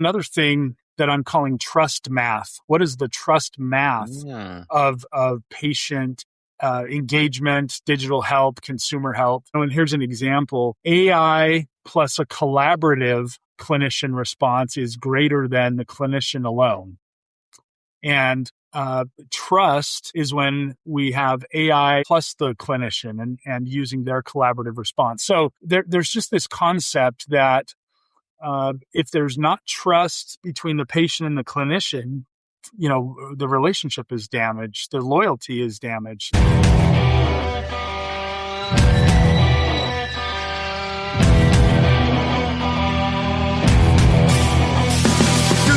Another thing that I'm calling trust math. What is the trust math of patient engagement, digital health, consumer health? And here's an example. AI plus a collaborative clinician response is greater than the clinician alone. And trust is when we have AI plus the clinician and using their collaborative response. So there's just this concept that if there's not trust between the patient and the clinician, the relationship is damaged, the loyalty is damaged.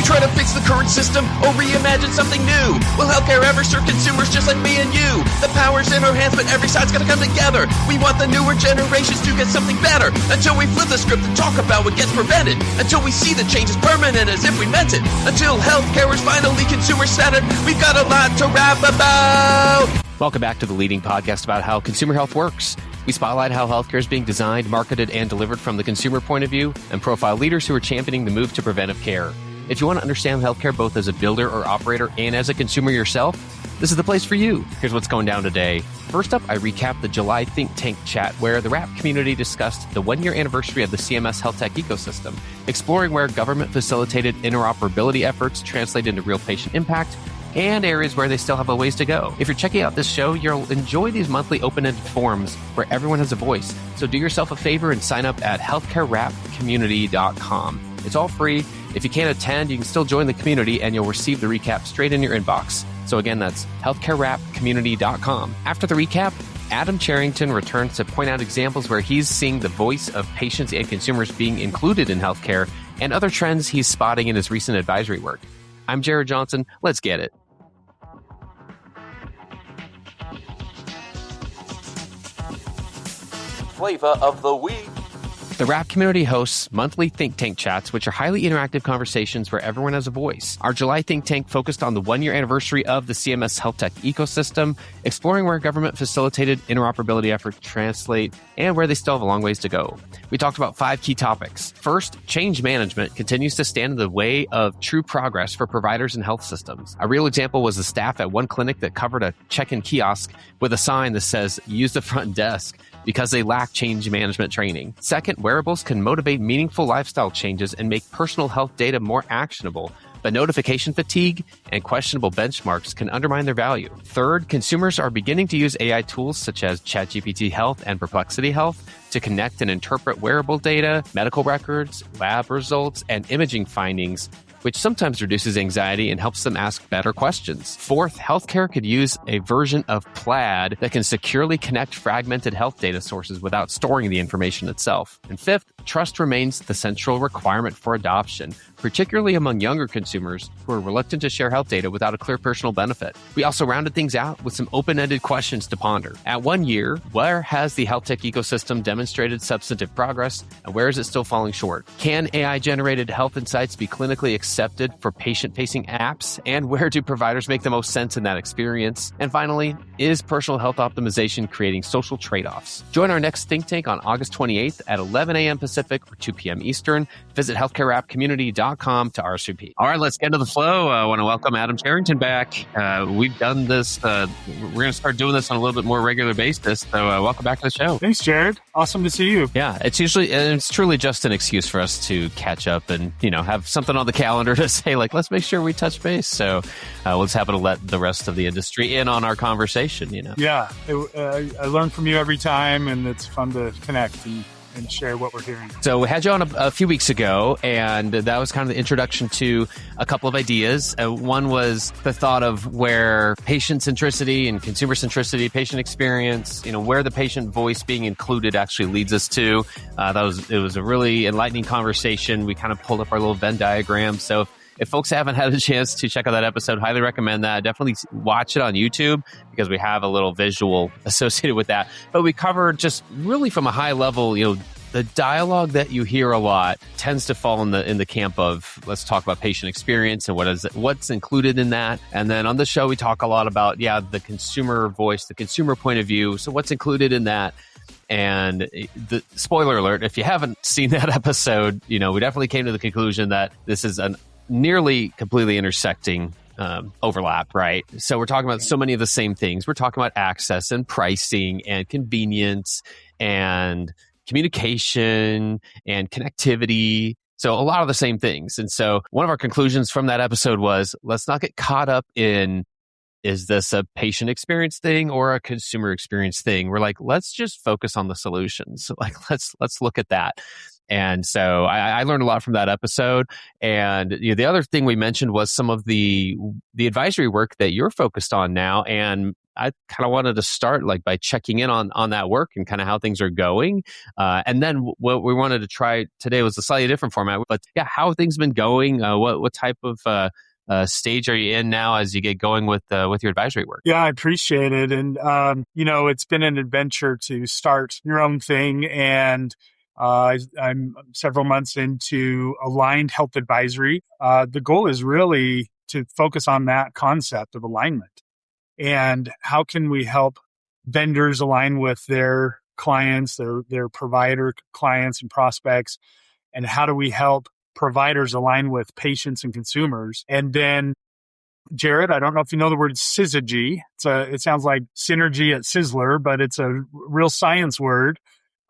Try to fix the current system or reimagine something new. Will healthcare ever serve consumers just like me and you? The power's in our hands, but every side's gotta come together. We want the newer generations to get something better. Until we flip the script and talk about what gets prevented. Until we see the changes permanent as if we meant it. Until healthcare is finally consumer-centered. We've got a lot to rap about. Welcome back to the leading podcast about how consumer health works. We spotlight how healthcare is being designed, marketed, and delivered from the consumer point of view, and profile leaders who are championing the move to preventive care. If you want to understand healthcare both as a builder or operator and as a consumer yourself, this is the place for you. Here's what's going down today. First up, I recap the July Think Tank chat where the RAP community discussed the one-year anniversary of the CMS Health Tech Ecosystem, exploring where government-facilitated interoperability efforts translate into real patient impact and areas where they still have a ways to go. If you're checking out this show, you'll enjoy these monthly open-ended forums where everyone has a voice. So do yourself a favor and sign up at healthcarerapcommunity.com. It's all free. If you can't attend, you can still join the community and you'll receive the recap straight in your inbox. So again, that's healthcarerapcommunity.com. After the recap, Adam Cherrington returns to point out examples where he's seeing the voice of patients and consumers being included in healthcare and other trends he's spotting in his recent advisory work. I'm Jared Johnson. Let's get it. Flavor of the week. The RAP community hosts monthly think tank chats, which are highly interactive conversations where everyone has a voice. Our July think tank focused on the one-year anniversary of the CMS Health Tech Ecosystem, exploring where government-facilitated interoperability efforts translate and where they still have a long ways to go. We talked about 5 key topics. First, change management continues to stand in the way of true progress for providers and health systems. A real example was the staff at one clinic that covered a check-in kiosk with a sign that says, "Use the front desk," because they lack change management training. Second, wearables can motivate meaningful lifestyle changes and make personal health data more actionable, but notification fatigue and questionable benchmarks can undermine their value. Third, consumers are beginning to use AI tools such as ChatGPT Health and Perplexity Health to connect and interpret wearable data, medical records, lab results, and imaging findings, which sometimes reduces anxiety and helps them ask better questions. Fourth, healthcare could use a version of Plaid that can securely connect fragmented health data sources without storing the information itself. And fifth, trust remains the central requirement for adoption, particularly among younger consumers who are reluctant to share health data without a clear personal benefit. We also rounded things out with some open-ended questions to ponder. At 1 year, where has the health tech ecosystem demonstrated substantive progress, and where is it still falling short? Can AI-generated health insights be clinically accepted for patient-facing apps, and where do providers make the most sense in that experience? And finally, is personal health optimization creating social trade-offs? Join our next think tank on August 28th at 11 a.m. Pacific or 2 p.m. Eastern. Visit healthcarerapcommunity.com to RSVP. All right, let's get into the flow. I want to welcome Adam Cherrington back. We've done this. We're going to start doing this on a little bit more regular basis. So welcome back to the show. Thanks, Jared. Awesome to see you. Yeah, it's truly just an excuse for us to catch up and, have something on the calendar to say, like, let's make sure we touch base. So we'll just happen to let the rest of the industry in on our conversation, Yeah, I learn from you every time, and it's fun to connect and share what we're hearing. So we had you on a few weeks ago, and that was kind of the introduction to a couple of ideas. One was the thought of where patient centricity and consumer centricity, patient experience, where the patient voice being included actually leads us to. It was a really enlightening conversation. We kind of pulled up our little Venn diagram. So if folks haven't had a chance to check out that episode, highly recommend that. Definitely watch it on YouTube because we have a little visual associated with that. But we covered just really from a high level, the dialogue that you hear a lot tends to fall in the camp of, let's talk about patient experience and what's included in that. And then on the show, we talk a lot about, the consumer voice, the consumer point of view. So what's included in that? And the spoiler alert, if you haven't seen that episode, we definitely came to the conclusion that this is a nearly completely intersecting overlap, right? So we're talking about so many of the same things. We're talking about access and pricing and convenience and communication and connectivity. So a lot of the same things. And so one of our conclusions from that episode was, let's not get caught up in, is this a patient experience thing or a consumer experience thing? We're like, let's just focus on the solutions. Like, let's look at that. And so I learned a lot from that episode. And the other thing we mentioned was some of the advisory work that you're focused on now. And I kind of wanted to start by checking in on that work and kind of how things are going. And then what we wanted to try today was a slightly different format. But yeah, how have things been going? What type of stage are you in now as you get going with your advisory work? Yeah, I appreciate it. And, it's been an adventure to start your own thing. And I'm several months into aligned health advisory. The goal is really to focus on that concept of alignment. And how can we help vendors align with their clients, their provider clients and prospects? And how do we help providers align with patients and consumers? And then, Jared, I don't know if you know the word syzygy. It sounds like synergy at Sizzler, but it's a real science word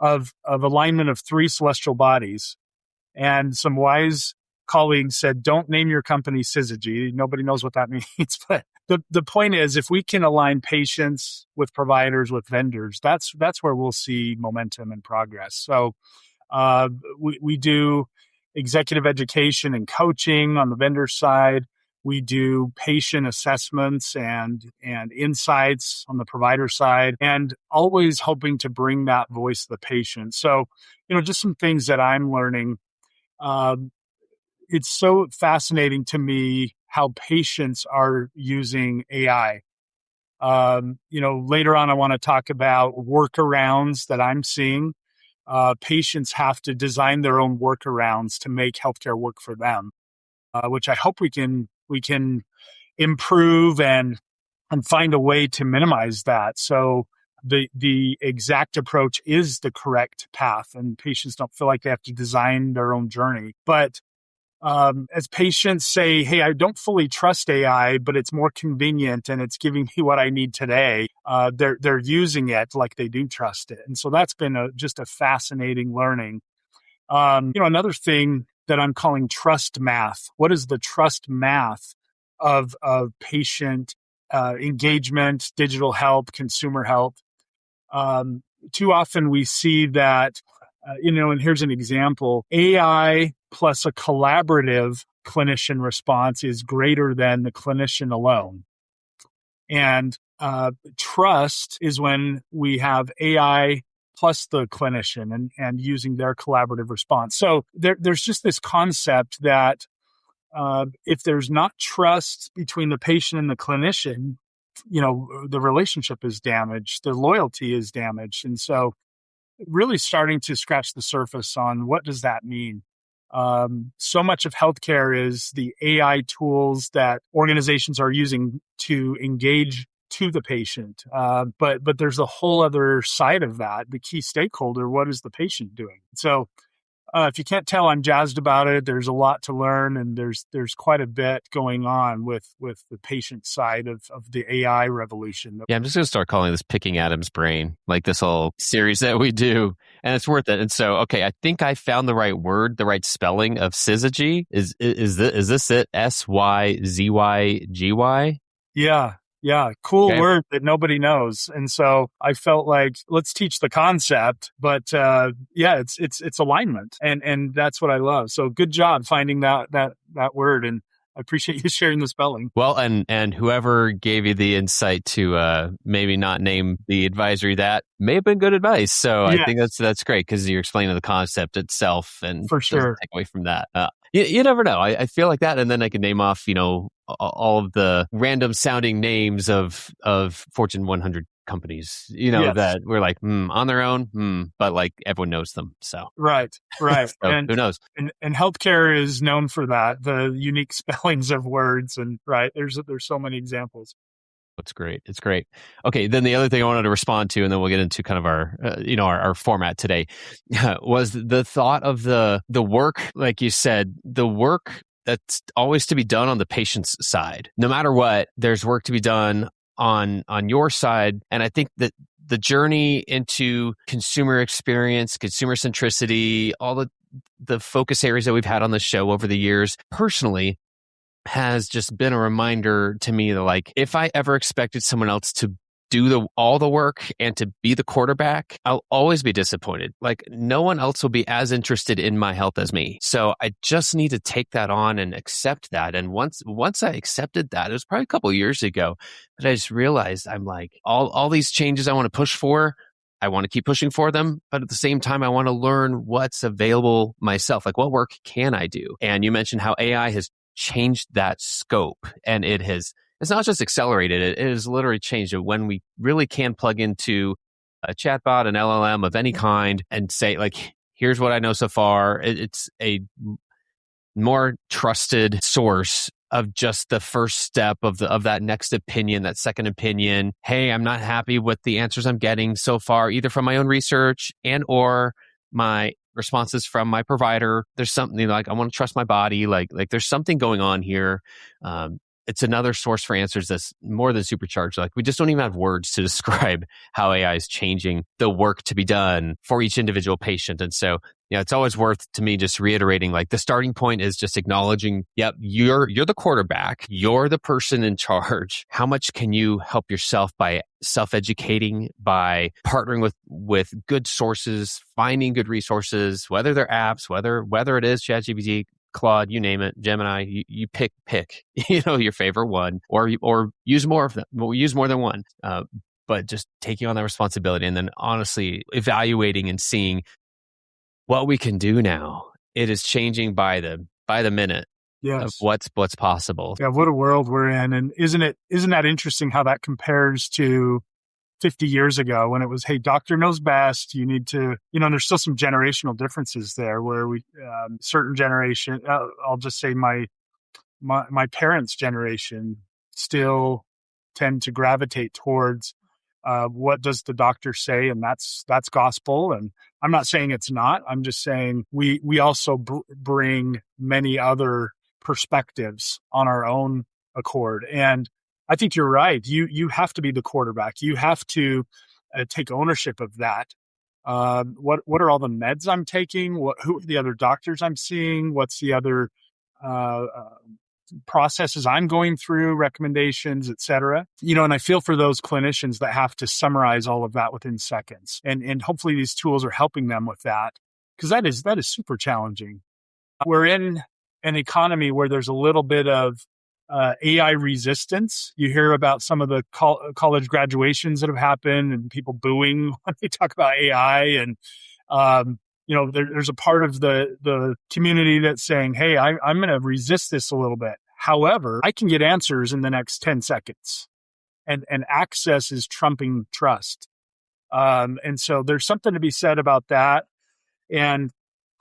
of alignment of three celestial bodies. And some wise colleagues said, don't name your company syzygy. Nobody knows what that means. But the point is, if we can align patients with providers, with vendors, that's where we'll see momentum and progress. So we do executive education and coaching on the vendor side. We do patient assessments and insights on the provider side, and always hoping to bring that voice to the patient. So, just some things that I'm learning. It's so fascinating to me how patients are using AI. Later on, I want to talk about workarounds that I'm seeing. Patients have to design their own workarounds to make healthcare work for them, which I hope we can improve and find a way to minimize that. So the exact approach is the correct path, and patients don't feel like they have to design their own journey. But as patients say, hey, I don't fully trust AI, but it's more convenient and it's giving me what I need today, they're using it like they do trust it. And so that's been just a fascinating learning. Another thing that I'm calling trust math. What is the trust math of patient engagement, digital health, consumer health? Too often we see that, and here's an example, AI plus a collaborative clinician response is greater than the clinician alone. And trust is when we have AI plus the clinician and using their collaborative response. So there's just this concept that if there's not trust between the patient and the clinician, the relationship is damaged, the loyalty is damaged. And so really starting to scratch the surface on what does that mean? So much of healthcare is the AI tools that organizations are using to engage to the patient. But there's a whole other side of that, the key stakeholder. What is the patient doing? So if you can't tell, I'm jazzed about it. There's a lot to learn, and there's quite a bit going on with the patient side of the AI revolution. Yeah, I'm just going to start calling this Picking Adam's Brain, like this whole series that we do, and it's worth it. And so, okay, I think I found the right word, the right spelling of syzygy. Is this it? SYZYGY? Yeah. Cool word that nobody knows. And so I felt like, let's teach the concept, but it's alignment. And that's what I love. So good job finding that word. And I appreciate you sharing the spelling. Well, and whoever gave you the insight to maybe not name the advisory, that may have been good advice. So I think that's great, because you're explaining the concept itself, and for sure take away from that. You never know. I feel like that, and then I can name off all of the random sounding names of Fortune 100 companies, that we're like, on their own, but like everyone knows them. So right. So And who knows? And healthcare is known for that, the unique spellings of words, and right. There's so many examples. That's great. It's great. Okay, then the other thing I wanted to respond to, and then we'll get into kind of our format today, was the thought of the work, like you said, the work that's always to be done on the patient's side. No matter what, there's work to be done on your side, and I think that the journey into consumer experience, consumer centricity, all the focus areas that we've had on the show over the years, personally, has just been a reminder to me that, like, if I ever expected someone else to do all the work and to be the quarterback, I'll always be disappointed. Like, no one else will be as interested in my health as me. So I just need to take that on and accept that. And once I accepted that, it was probably a couple of years ago, that I just realized, I'm like, all these changes I want to push for, I want to keep pushing for them, but at the same time, I want to learn what's available myself. Like, what work can I do? And you mentioned how AI has changed that scope, and it's not just accelerated, it has literally changed it. When we really can plug into a chatbot, an LLM of any kind, and say, like, here's what I know so far, it's a more trusted source of just the first step of that next opinion, that second opinion. Hey, I'm not happy with the answers I'm getting so far, either from my own research and or my responses from my provider. There's something, like, I want to trust my body. Like there's something going on here. It's another source for answers that's more than supercharged. Like, we just don't even have words to describe how AI is changing the work to be done for each individual patient. And so, it's always worth, to me, just reiterating, like, the starting point is just acknowledging, yep, you're the quarterback, you're the person in charge. How much can you help yourself by self-educating, by partnering with good sources, finding good resources, whether they're apps, whether it is ChatGPT, Claude, you name it, Gemini, you pick, your favorite one, or use more of them. Use more than one. But just taking on that responsibility, and then honestly evaluating and seeing what we can do now. It is changing by the minute. Yes. Of what's possible. Yeah, what a world we're in. And isn't that interesting how that compares to 50 years ago, when it was, hey, doctor knows best. You need to, and there's still some generational differences there, where we, certain generation, I'll just say my parents' generation still tend to gravitate towards what does the doctor say, and that's gospel. And I'm not saying it's not. I'm just saying we also bring many other perspectives on our own accord. And I think you're right. You have to be the quarterback. You have to take ownership of that. What are all the meds I'm taking? Who are the other doctors I'm seeing? What's the other processes I'm going through, recommendations, et cetera. And I feel for those clinicians that have to summarize all of that within seconds. And hopefully these tools are helping them with that, because that is super challenging. We're in an economy where there's a little bit of AI resistance. You hear about some of the college graduations that have happened and people booing when they talk about AI. And, there's a part of the community that's saying, hey, I'm going to resist this a little bit. However, I can get answers in the next 10 seconds. And access is trumping trust. And so there's something to be said about that. And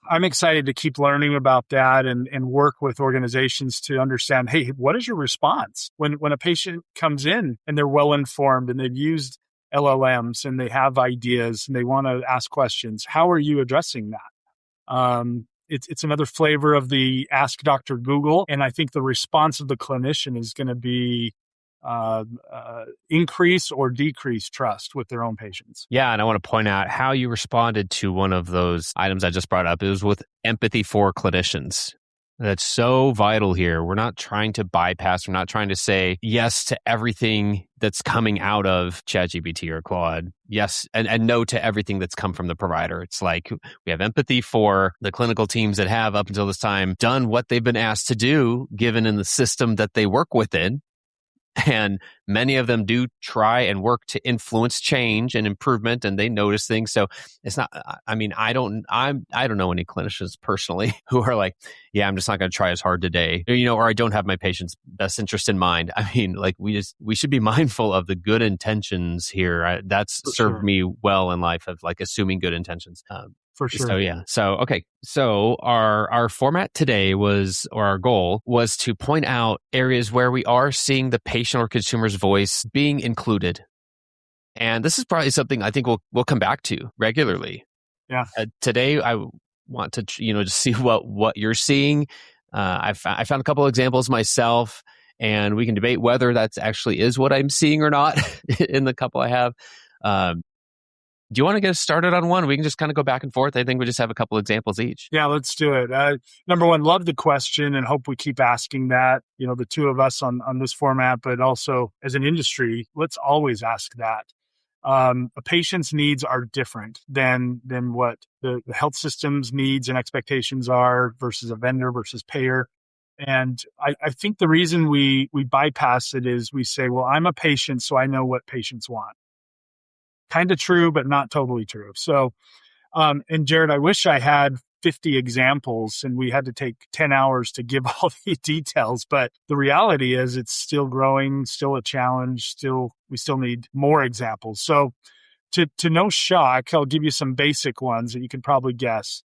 I'm excited to keep learning about that and work with organizations to understand, hey, what is your response? When a patient comes in and they're well-informed and they've used LLMs and they have ideas and they want to ask questions, how are you addressing that? It's another flavor of the Ask Dr. Google. And I think the response of the clinician is going to be increase or decrease trust with their own patients. Yeah, and I want to point out how you responded to one of those items I just brought up. It was with empathy for clinicians. That's so vital here. We're not trying to bypass, we're not trying to say yes to everything that's coming out of ChatGPT or Claude. Yes, and no to everything that's come from the provider. It's like we have empathy for the clinical teams that have up until this time done what they've been asked to do, given in the system that they work within. And many of them do try and work to influence change and improvement, and they notice things. So it's not, I mean, I don't know any clinicians personally who are like, yeah, I'm just not going to try as hard today, or I don't have my patient's best interest in mind. I mean, like we should be mindful of the good intentions here. That's served me well in life, of like assuming good intentions. For sure. So yeah. So okay. So our format today was, or our goal was to point out areas where we are seeing the patient or consumer's voice being included. And this is probably something I think we'll come back to regularly. Yeah. Today I want to just see what you're seeing. I found a couple examples myself, and we can debate whether that's actually is what I'm seeing or not in the couple I have. Do you want to get started on one? We can just kind of go back and forth. I think we just have a couple examples each. Yeah, let's do it. Number one, love the question and hope we keep asking that, the two of us on this format, but also as an industry, let's always ask that. A patient's needs are different than what the health system's needs and expectations are versus a vendor versus payer. And I think the reason we bypass it is we say, well, I'm a patient, so I know what patients want. Kind of true, but not totally true. So, and Jared, I wish I had 50 examples and we had to take 10 hours to give all the details, but the reality is it's still growing, still a challenge, we still need more examples. So to no shock, I'll give you some basic ones that you can probably guess.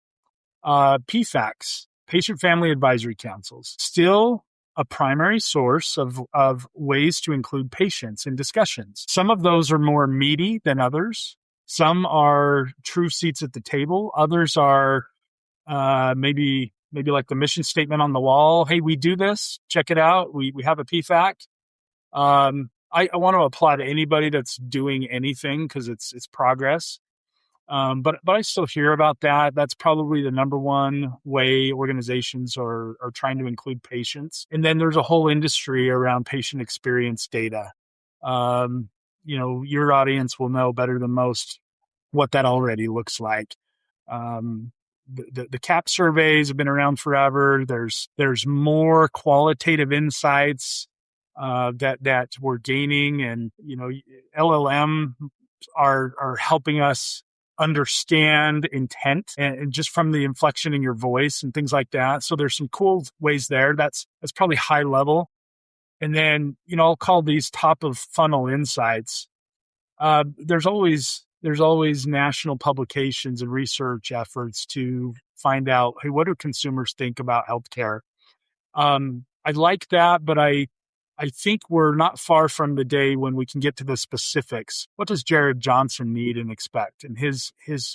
PFACs, Patient Family Advisory Councils, still a primary source of ways to include patients in discussions. Some of those are more meaty than others. Some are true seats at the table. Others are maybe like the mission statement on the wall. Hey, we do this. Check it out. We have a PFAC. I want to applaud anybody that's doing anything because it's progress. But I still hear about that. That's probably the number one way organizations are trying to include patients. And then there's a whole industry around patient experience data. Your audience will know better than most what that already looks like. The CAP surveys have been around forever. There's more qualitative insights that we're gaining, and LLM are helping us understand intent and just from the inflection in your voice and things like that. So there's some cool ways there. That's probably high level. And then, I'll call these top of funnel insights. There's always national publications and research efforts to find out, hey, what do consumers think about healthcare? I like that, but I think we're not far from the day when we can get to the specifics. What does Jared Johnson need and expect, and his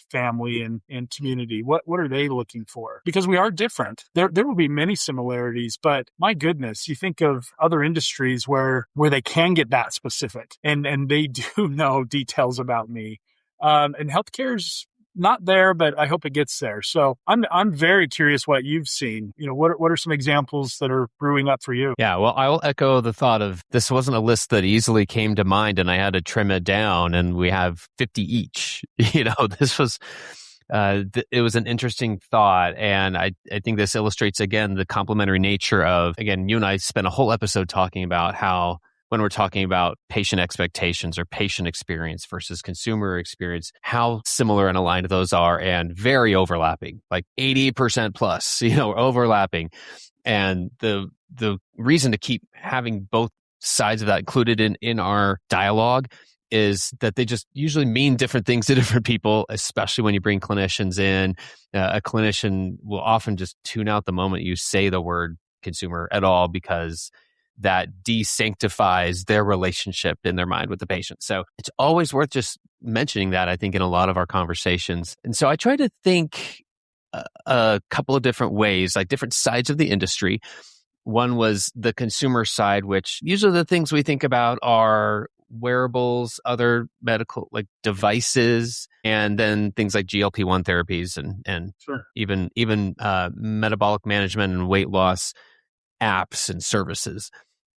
family and community? What are they looking for? Because we are different. There will be many similarities, but my goodness, you think of other industries where they can get that specific and they do know details about me. And healthcare's not there, but I hope it gets there. So I'm very curious what you've seen. What are some examples that are brewing up for you? Yeah, well, I will echo the thought of this wasn't a list that easily came to mind, and I had to trim it down, and we have 50 each. This was it was an interesting thought, and I think this illustrates again the complementary nature of, again, you and I spent a whole episode talking about how when we're talking about patient expectations or patient experience versus consumer experience, how similar and aligned those are, and very overlapping, like 80% plus, overlapping. And the reason to keep having both sides of that included in our dialogue is that they just usually mean different things to different people, especially when you bring clinicians in. A clinician will often just tune out the moment you say the word consumer at all, because that desanctifies their relationship in their mind with the patient. So it's always worth just mentioning that, I think, in a lot of our conversations. And so I try to think a couple of different ways, like different sides of the industry. One was the consumer side, which usually the things we think about are wearables, other medical like devices, and then things like GLP-1 therapies and sure, even metabolic management and weight loss apps and services.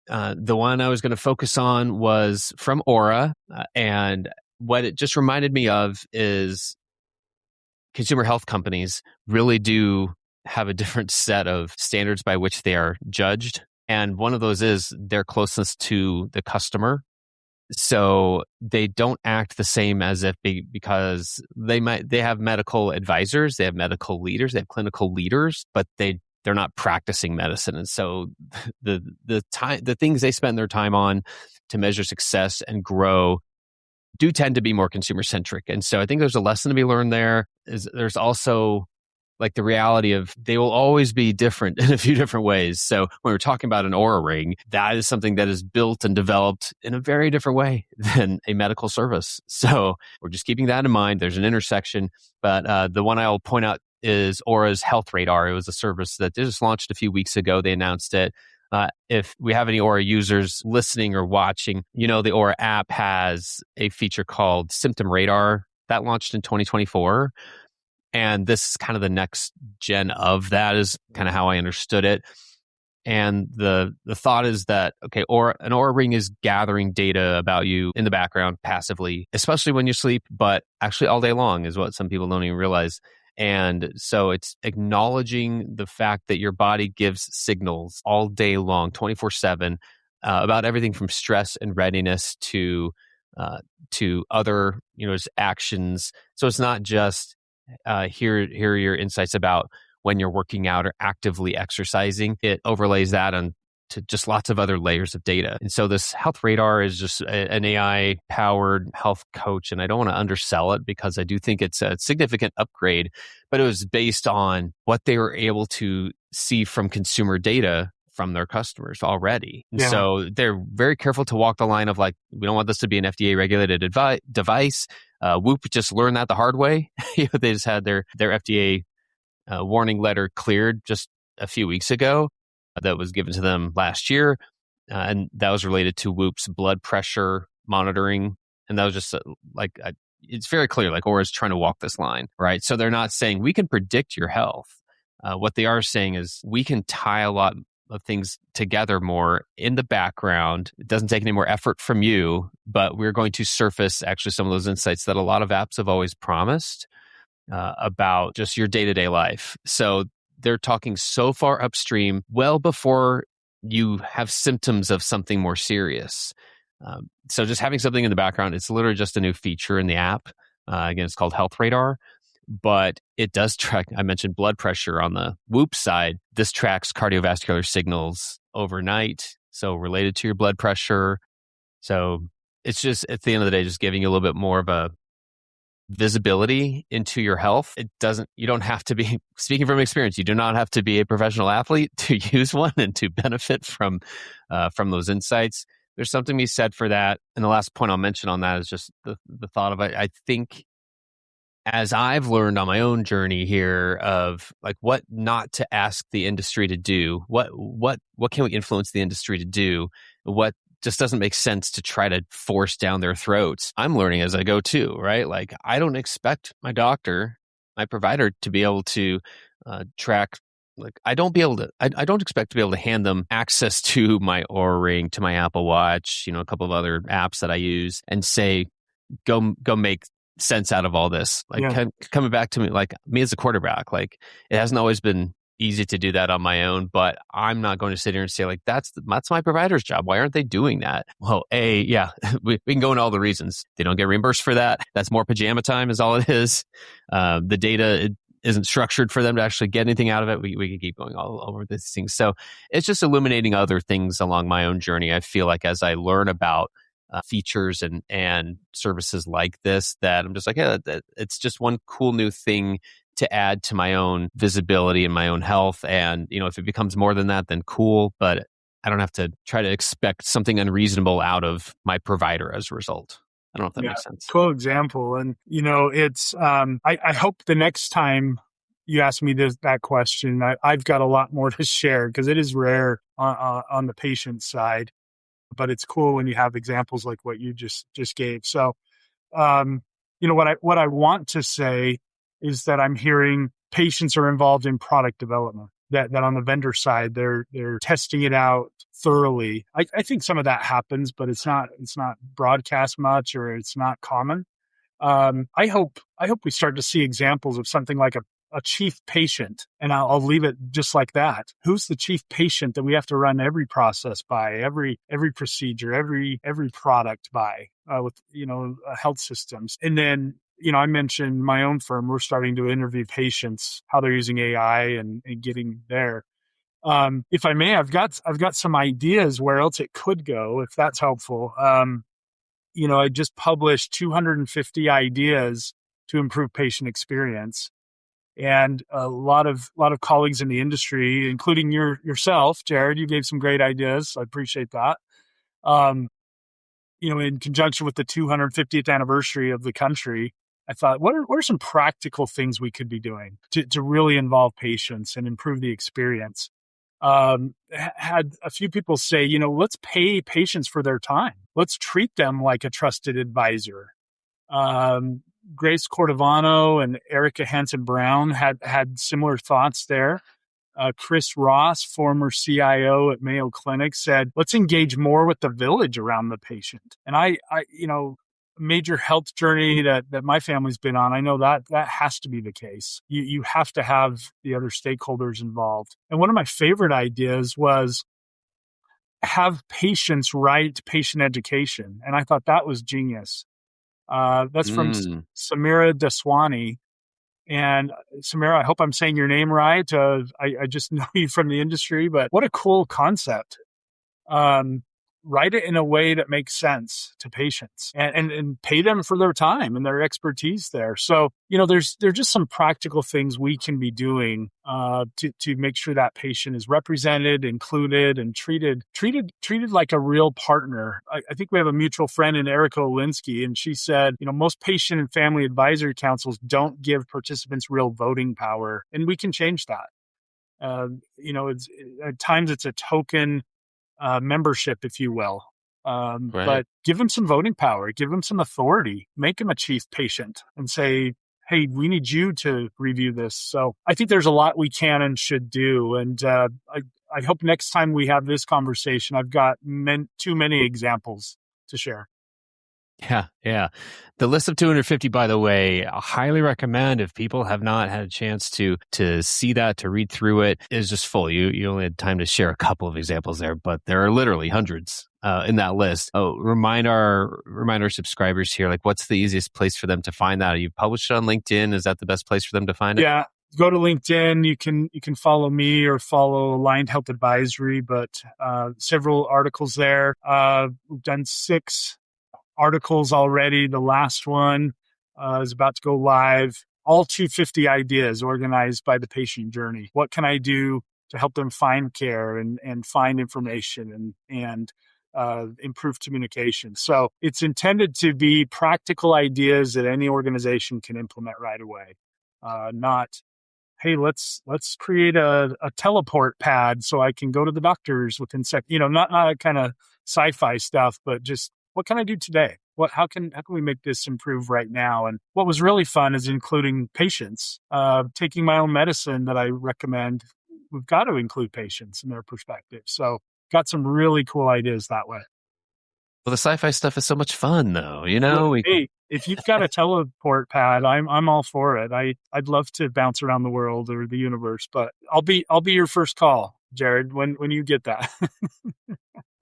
The one I was going to focus on was from Aura, and what it just reminded me of is consumer health companies really do have a different set of standards by which they are judged, and one of those is their closeness to the customer. So they don't act the same as if because they have medical advisors, they have medical leaders, they have clinical leaders, but they're not practicing medicine. And so the things they spend their time on to measure success and grow do tend to be more consumer centric. And so I think there's a lesson to be learned there. There's also like the reality of they will always be different in a few different ways. So when we're talking about an Oura ring, that is something that is built and developed in a very different way than a medical service. So we're just keeping that in mind. There's an intersection, but the one I'll point out is Aura's Health Radar. It was a service that just launched a few weeks ago. They announced it. If we have any Oura users listening or watching, the Oura app has a feature called Symptom Radar that launched in 2024. And this is kind of the next gen of that is kind of how I understood it. And the thought is that, okay, an Oura ring is gathering data about you in the background passively, especially when you sleep, but actually all day long is what some people don't even realize. And so it's acknowledging the fact that your body gives signals all day long, 24/7, about everything from stress and readiness to other, actions. So it's not just here are your insights about when you're working out or actively exercising. It overlays that on to just lots of other layers of data. And so this Health Radar is just an AI-powered health coach, and I don't want to undersell it because I do think it's a significant upgrade, but it was based on what they were able to see from consumer data from their customers already. And so they're very careful to walk the line of like, we don't want this to be an FDA-regulated device. Whoop just learned that the hard way. They just had their FDA warning letter cleared just a few weeks ago. That was given to them last year. And that was related to Whoop's blood pressure monitoring. And that was just it's very clear, like Aura's trying to walk this line, right? So they're not saying we can predict your health. What they are saying is we can tie a lot of things together more in the background. It doesn't take any more effort from you, but we're going to surface actually some of those insights that a lot of apps have always promised about just your day-to-day life. So they're talking so far upstream, well before you have symptoms of something more serious. So just having something in the background, it's literally just a new feature in the app. Again, it's called Health Radar, but it does track, I mentioned blood pressure on the Whoop side. This tracks cardiovascular signals overnight, so related to your blood pressure. So it's just, at the end of the day, just giving you a little bit more of a visibility into your health. You don't have to be, speaking from experience, you do not have to be a professional athlete to use one and to benefit from those insights. There's something to be said for that. And the last point I'll mention on that is just the thought of it. I think as I've learned on my own journey here of like what not to ask the industry to do, what can we influence the industry to do, what just doesn't make sense to try to force down their throats. I'm learning as I go too, right? Like I don't expect my doctor, my provider to be able to track. Like I don't expect to be able to hand them access to my Oura Ring, to my Apple Watch, a couple of other apps that I use, and say, go make sense out of all this. Like coming back to me, like me as a quarterback, like it hasn't always been easy to do that on my own, but I'm not going to sit here and say like that's my provider's job. Why aren't they doing that? Well, we can go into all the reasons. They don't get reimbursed for that. That's more pajama time is all it is. The data isn't structured for them to actually get anything out of it. We can keep going all over these things. So it's just illuminating other things along my own journey. I feel like as I learn about features and services like this, that I'm just like, it's just one cool new thing to add to my own visibility and my own health. And, if it becomes more than that, then cool. But I don't have to try to expect something unreasonable out of my provider as a result. I don't know if that makes sense. Cool example. And, it's, I hope the next time you ask me that question, I've got a lot more to share because it is rare on the patient side, but it's cool when you have examples like what you just gave. So, what I want to say is that I'm hearing patients are involved in product development, that on the vendor side, they're testing it out thoroughly. I think some of that happens, but it's not broadcast much, or it's not common. I hope we start to see examples of something like a chief patient, and I'll leave it just like that. Who's the chief patient that we have to run every process by, every procedure, every product by, with health systems? And then I mentioned my own firm. We're starting to interview patients, how they're using AI and getting there. If I may, I've got some ideas where else it could go, if that's helpful. I just published 250 ideas to improve patient experience. And a lot of colleagues in the industry, including yourself, Jared, you gave some great ideas. I appreciate that. In conjunction with the 250th anniversary of the country, I thought, what are some practical things we could be doing to really involve patients and improve the experience? Had a few people say, let's pay patients for their time. Let's treat them like a trusted advisor. Grace Cordovano and Erica Hansen-Brown had similar thoughts there. Chris Ross, former CIO at Mayo Clinic, said, let's engage more with the village around the patient. And I major health journey that my family's been on, I know that has to be the case. You have to have the other stakeholders involved. And one of my favorite ideas was have patients write patient education. And I thought that was genius. That's from Samira Daswani. And Samira, I hope I'm saying your name right. I just know you from the industry, but what a cool concept. Write it in a way that makes sense to patients and pay them for their time and their expertise there. So, there's just some practical things we can be doing to make sure that patient is represented, included, and treated like a real partner. I think we have a mutual friend in Erica Olinsky, and she said, most patient and family advisory councils don't give participants real voting power, and we can change that. At times it's a token membership, if you will. Right. But give them some voting power, give them some authority, make them a chief patient and say, hey, we need you to review this. So I think there's a lot we can and should do. And I hope next time we have this conversation, I've got too many examples to share. Yeah. The list of 250, by the way, I highly recommend if people have not had a chance to see that, to read through it. It's just full. You only had time to share a couple of examples there, but there are literally hundreds in that list. Oh, remind our subscribers here, like what's the easiest place for them to find that? You've published it on LinkedIn. Is that the best place for them to find it? Yeah. Go to LinkedIn. You can follow me or follow Aligned Health Advisory, but several articles there. We've done 6 articles already. The last one is about to go live. All 250 ideas organized by the patient journey. What can I do to help them find care and find information and improve communication? So it's intended to be practical ideas that any organization can implement right away. Not, hey, let's create a teleport pad so I can go to the doctors within seconds. Not kind of sci-fi stuff, but just, what can I do today? How can we make this improve right now? And what was really fun is including patients. Taking my own medicine that I recommend, we've got to include patients in their perspective. So got some really cool ideas that way. Well, the sci-fi stuff is so much fun, though. Hey, if you've got a teleport pad, I'm all for it. I'd love to bounce around the world or the universe, but I'll be your first call, Jared, when you get that.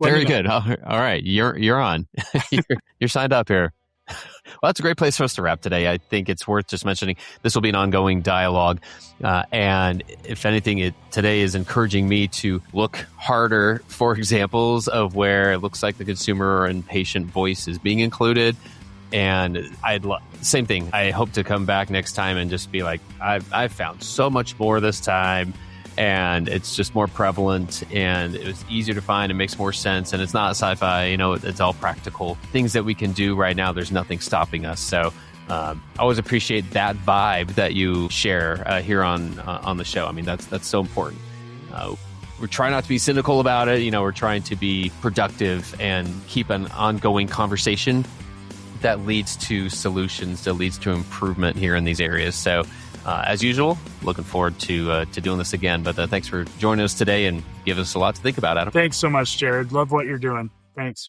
Very good. All right. You're on. You're signed up here. Well, that's a great place for us to wrap today. I think it's worth just mentioning this will be an ongoing dialogue. And if anything, today is encouraging me to look harder for examples of where it looks like the consumer and patient voice is being included. And same thing. I hope to come back next time and just be like, I've found so much more this time. And it's just more prevalent and it was easier to find. It makes more sense. And it's not sci-fi, it's all practical things that we can do right now. There's nothing stopping us. So I always appreciate that vibe that you share here on the show. I mean, that's so important. We're trying not to be cynical about it. We're trying to be productive and keep an ongoing conversation that leads to solutions, that leads to improvement here in these areas. So as usual, looking forward to doing this again. But thanks for joining us today and give us a lot to think about, Adam. Thanks so much, Jared. Love what you're doing. Thanks.